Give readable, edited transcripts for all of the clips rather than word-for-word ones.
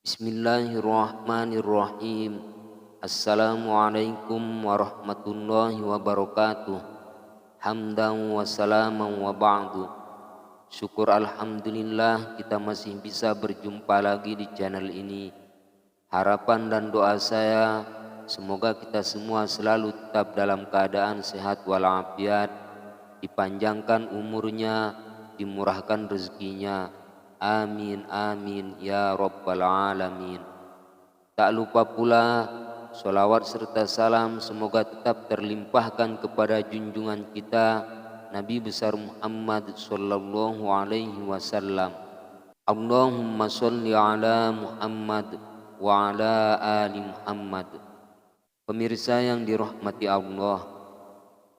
Bismillahirrahmanirrahim. Assalamualaikum warahmatullahi wabarakatuh. Hamdan wa salaman wa ba'du. Syukur alhamdulillah kita masih bisa berjumpa lagi di channel ini. Harapan dan doa saya semoga kita semua selalu tetap dalam keadaan sehat walafiat, dipanjangkan umurnya, dimurahkan rezekinya. Amin amin ya rabbal alamin. Tak lupa pula sholawat serta salam semoga tetap terlimpahkan kepada junjungan kita Nabi besar Muhammad sallallahu alaihi wasallam. Allahumma sholli ala Muhammad wa ala ali Muhammad. Pemirsa yang dirahmati Allah,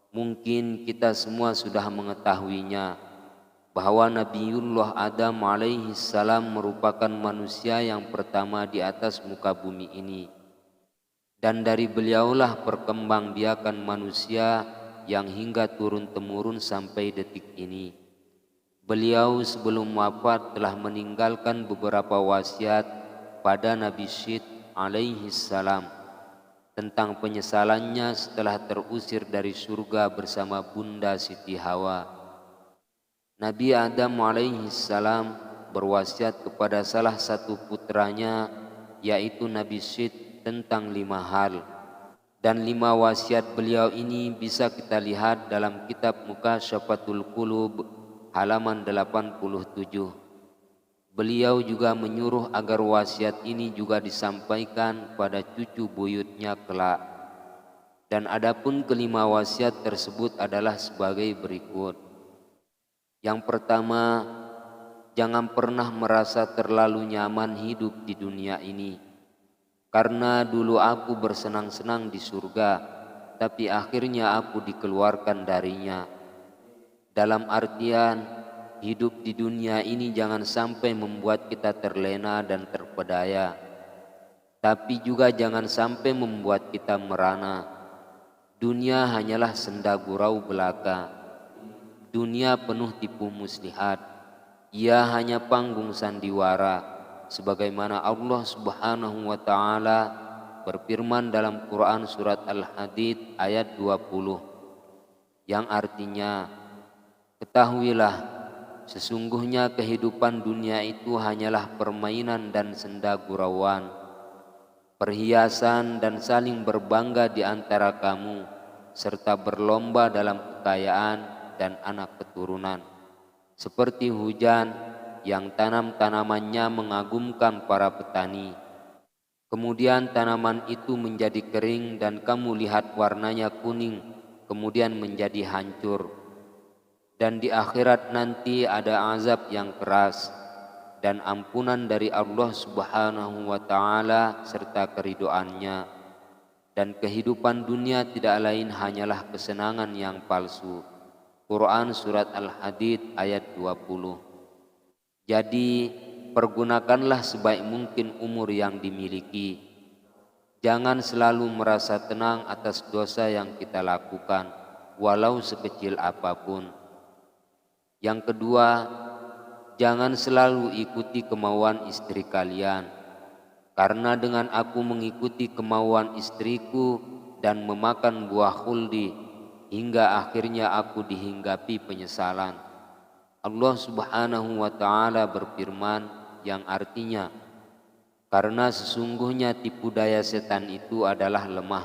mungkin kita semua sudah mengetahuinya bahwa Nabiullah Adam alaihi salam merupakan manusia yang pertama di atas muka bumi ini. Dan dari beliaulah perkembangbiakan manusia yang hingga turun-temurun sampai detik ini. Beliau sebelum wafat telah meninggalkan beberapa wasiat pada Nabi Syed alaihi salam tentang penyesalannya setelah terusir dari surga bersama Bunda Siti Hawa. Nabi Adam alaihi salam berwasiat kepada salah satu putranya yaitu Nabi Syed tentang 5 hal. Dan 5 wasiat beliau ini bisa kita lihat dalam kitab Mukasyafatul Qulub halaman 87. Beliau juga menyuruh agar wasiat ini juga disampaikan pada cucu buyutnya kelak. Dan adapun kelima wasiat tersebut adalah sebagai berikut. Yang pertama, jangan pernah merasa terlalu nyaman hidup di dunia ini. Karena dulu aku bersenang-senang di surga, tapi akhirnya aku dikeluarkan darinya. Dalam artian, hidup di dunia ini jangan sampai membuat kita terlena dan terpedaya. Tapi juga jangan sampai membuat kita merana. Dunia hanyalah senda gurau belaka. Dunia penuh tipu muslihat. Ia hanya panggung sandiwara, sebagaimana Allah Subhanahu wa taala berfirman dalam Quran surat Al-Hadid ayat 20, yang artinya, ketahuilah sesungguhnya kehidupan dunia itu hanyalah permainan dan senda gurauan, perhiasan dan saling berbangga di antara kamu, serta berlomba dalam kekayaan dan anak keturunan, seperti hujan yang tanamannya mengagumkan para petani. Kemudian tanaman itu menjadi kering dan kamu lihat warnanya kuning, kemudian menjadi hancur. Dan di akhirat nanti ada azab yang keras dan ampunan dari Allah Subhanahu wa taala serta keridhoannya. Dan kehidupan dunia tidak lain hanyalah kesenangan yang palsu. Quran surat Al-Hadid ayat 20. Jadi pergunakanlah sebaik mungkin umur yang dimiliki. Jangan selalu merasa tenang atas dosa yang kita lakukan, walau sekecil apapun. Yang kedua, jangan selalu ikuti kemauan istri kalian. Karena dengan aku mengikuti kemauan istriku dan memakan buah khuldi, hingga akhirnya aku dihinggapi penyesalan. Allah Subhanahu wa taala berfirman yang artinya, karena sesungguhnya tipu daya setan itu adalah lemah.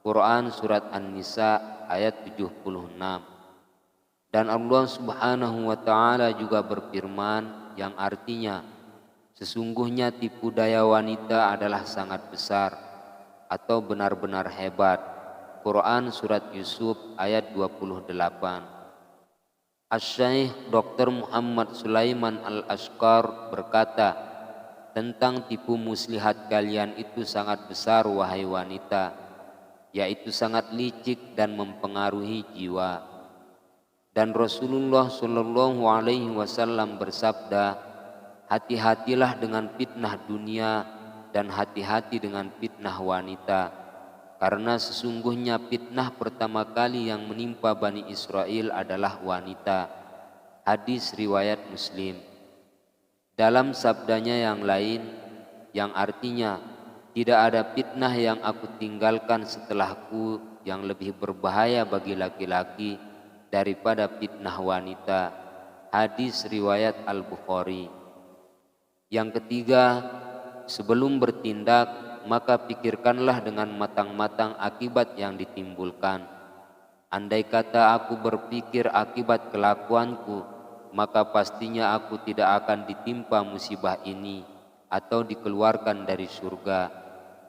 Quran surat An-Nisa ayat 76. Dan Allah Subhanahu wa taala juga berfirman yang artinya, sesungguhnya tipu daya wanita adalah sangat besar atau benar-benar hebat. Quran surat Yusuf ayat 28. Asy-Syaikh Dr. Muhammad Sulaiman Al-Ashqar berkata, tentang tipu muslihat kalian itu sangat besar wahai wanita, yaitu sangat licik dan mempengaruhi jiwa. Dan Rasulullah sallallahu alaihi wasallam bersabda, hati-hatilah dengan fitnah dunia dan hati-hati dengan fitnah wanita. Karena sesungguhnya fitnah pertama kali yang menimpa Bani Israel adalah wanita. Hadis riwayat Muslim. Dalam sabdanya yang lain, yang artinya tidak ada fitnah yang aku tinggalkan setelahku yang lebih berbahaya bagi laki-laki daripada fitnah wanita. Hadis riwayat Al-Bukhari. Yang ketiga, sebelum bertindak maka pikirkanlah dengan matang-matang akibat yang ditimbulkan. Andai kata aku berpikir akibat kelakuanku, maka pastinya aku tidak akan ditimpa musibah ini atau dikeluarkan dari surga.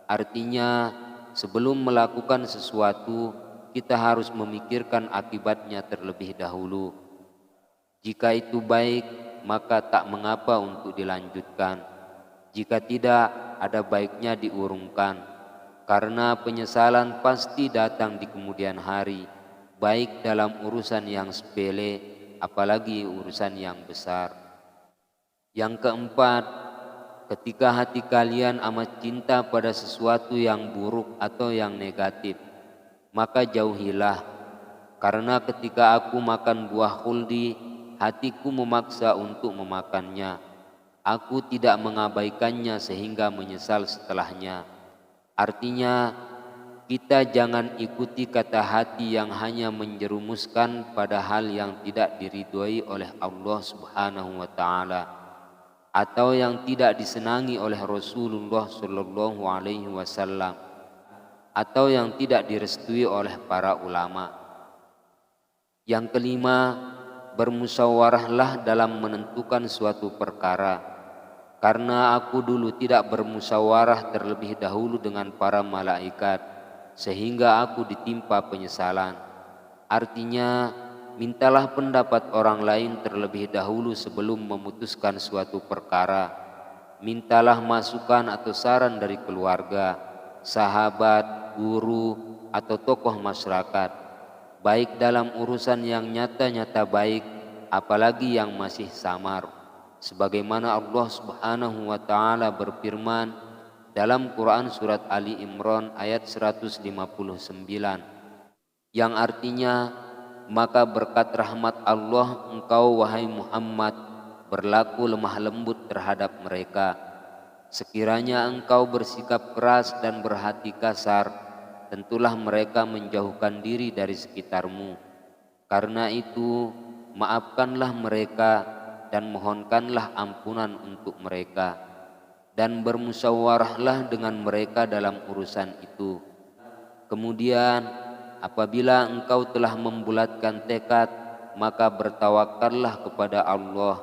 Artinya, sebelum melakukan sesuatu, kita harus memikirkan akibatnya terlebih dahulu. Jika itu baik, maka tak mengapa untuk dilanjutkan. Jika tidak, ada baiknya diurungkan. Karena penyesalan pasti datang di kemudian hari, baik dalam urusan yang sepele, apalagi urusan yang besar. Yang keempat, ketika hati kalian amat cinta pada sesuatu yang buruk atau yang negatif, maka jauhilah. Karena ketika aku makan buah khuldi, hatiku memaksa untuk memakannya. Aku tidak mengabaikannya sehingga menyesal setelahnya. Artinya, kita jangan ikuti kata hati yang hanya menjerumuskan pada hal yang tidak diridhoi oleh Allah Subhanahu wa taala atau yang tidak disenangi oleh Rasulullah sallallahu alaihi wasallam atau yang tidak direstui oleh para ulama. Yang kelima, bermusyawarahlah dalam menentukan suatu perkara. Karena aku dulu tidak bermusyawarah terlebih dahulu dengan para malaikat, sehingga aku ditimpa penyesalan. Artinya, mintalah pendapat orang lain terlebih dahulu sebelum memutuskan suatu perkara. Mintalah masukan atau saran dari keluarga, sahabat, guru, atau tokoh masyarakat, baik dalam urusan yang nyata-nyata baik, apalagi yang masih samar. Sebagaimana Allah Subhanahu wa taala berfirman dalam Quran surat Ali Imran ayat 159, yang artinya, maka berkat rahmat Allah engkau wahai Muhammad berlaku lemah lembut terhadap mereka. Sekiranya engkau bersikap keras dan berhati kasar, tentulah mereka menjauhkan diri dari sekitarmu. Karena itu, maafkanlah mereka dan mohonkanlah ampunan untuk mereka, dan bermusyawarahlah dengan mereka dalam urusan itu. Kemudian, apabila engkau telah membulatkan tekad, maka bertawakallah kepada Allah.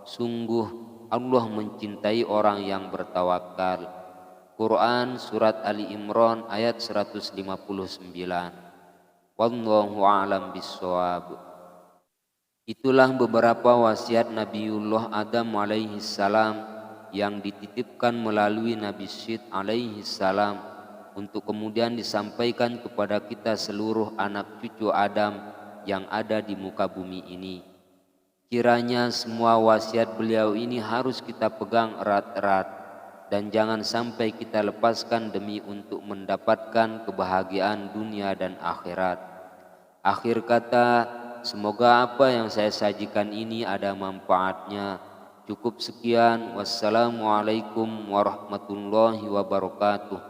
Sungguh Allah mencintai orang yang bertawakal. Quran surat Ali Imran ayat 159. Wallahu a'lam bishawab. Itulah beberapa wasiat Nabiullah Adam alaihi salam yang dititipkan melalui Nabi Syed alaihi salam untuk kemudian disampaikan kepada kita seluruh anak cucu Adam yang ada di muka bumi ini. Kiranya semua wasiat beliau ini harus kita pegang erat-erat dan jangan sampai kita lepaskan demi untuk mendapatkan kebahagiaan dunia dan akhirat. Akhir kata, semoga apa yang saya sajikan ini ada manfaatnya. Cukup sekian. Wassalamualaikum warahmatullahi wabarakatuh.